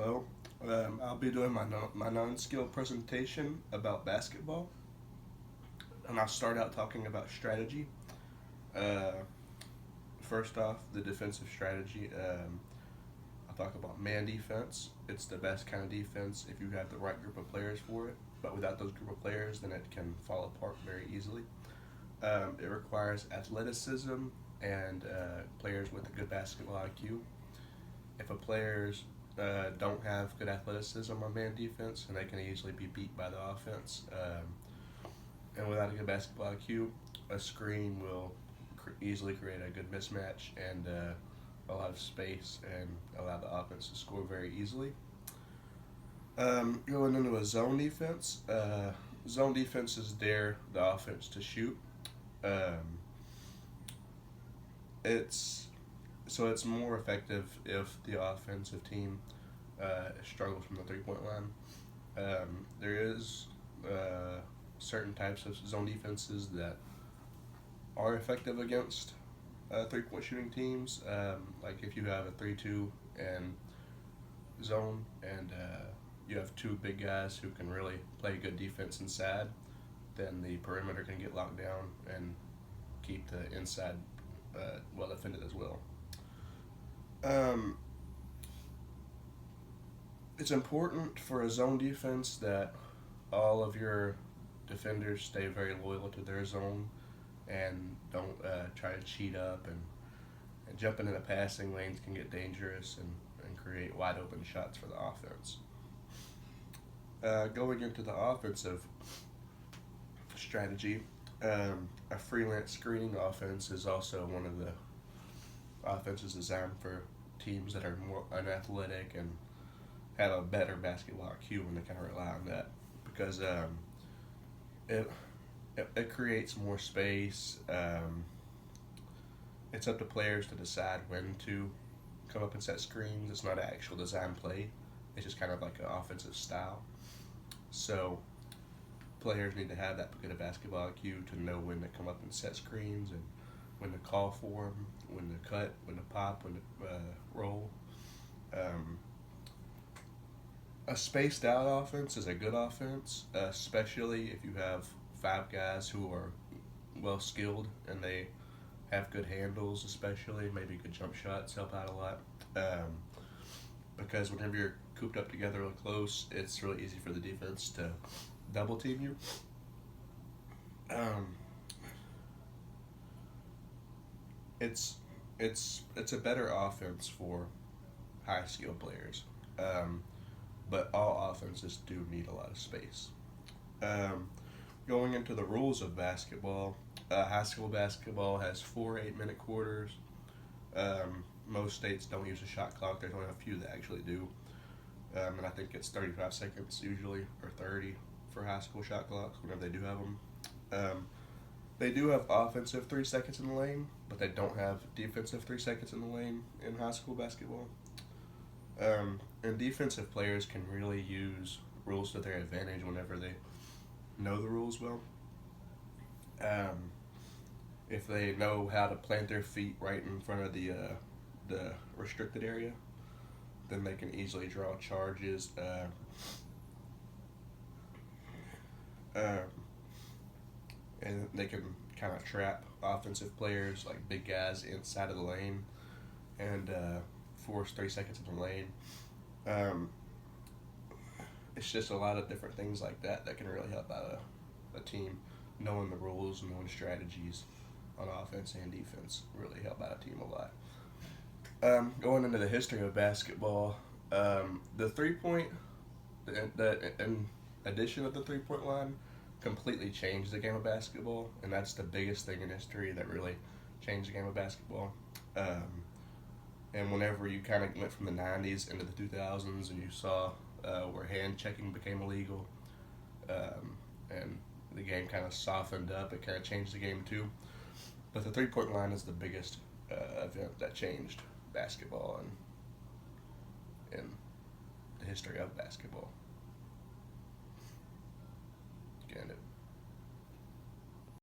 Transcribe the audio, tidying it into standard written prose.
Hello. I'll be doing my non-skill presentation about basketball, and I'll start out talking about strategy. Uh, First off, the defensive strategy. I'll talk about man defense. It's the best kind of defense if you have the right group of players for it. But without those group of players, then it can fall apart very easily. It requires athleticism and players with a good basketball IQ. If a players don't have good athleticism on man defense, and they can easily be beat by the offense. And without a good basketball IQ, a screen will easily create a good mismatch and a lot of space and allow the offense to score very easily. Going into a zone defenses dare the offense to shoot. Um, it's it's more effective if the offensive team struggles from the 3 point line. There is certain types of zone defenses that are effective against 3 point shooting teams. Like if you have a 3-2 and zone and you have two big guys who can really play good defense inside, then the perimeter can get locked down and keep the inside well defended as well. Um, it's important for a zone defense that all of your defenders stay very loyal to their zone and don't try to cheat up and jumping into passing lanes can get dangerous and create wide open shots for the offense. Going into the offensive strategy, a freelance screening offense is also one of the offenses designed for teams that are more unathletic and have a better basketball IQ, and they kind of rely on that because it, it creates more space. It's up to players to decide when to come up and set screens. It's not an actual design play. It's just kind of like an offensive style. So players need to have that good of basketball IQ to know when to come up and set screens and when to call for them, when to cut, when to pop, when to roll. Um, a spaced out offense is a good offense, especially if you have five guys who are well skilled and they have good handles, especially maybe good jump shots help out a lot. Because whenever you're cooped up together real close, it's really easy for the defense to double team you. Um, it's it's a better offense for high skill players, but all offenses do need a lot of space. Um, Going into the rules of basketball, high school basketball has 4 8 minute quarters. Most states don't use a shot clock. There's only a few that actually do, and I think it's 35 seconds usually or 30 for high school shot clocks whenever they do have them. Um, they do have offensive 3 seconds in the lane, but they don't have defensive 3 seconds in the lane in high school basketball. And defensive players can really use rules to their advantage whenever they know the rules well. Um, if they know how to plant their feet right in front of the restricted area, then they can easily draw charges. Um, and they can kind of trap offensive players like big guys inside of the lane and force 3 seconds in the lane. Um, it's just a lot of different things like that that can really help out a team. Knowing the rules, knowing strategies on offense and defense really help out a team a lot. Going into the history of basketball, the 3 point, the addition of the 3 point line completely changed the game of basketball, and that's the biggest thing in history that really changed the game of basketball. And whenever you kind of went from the 90s into the 2000s and you saw where hand checking became illegal, and the game kind of softened up, it kind of changed the game too. But the 3 point line is the biggest event that changed basketball and in the history of basketball. Again,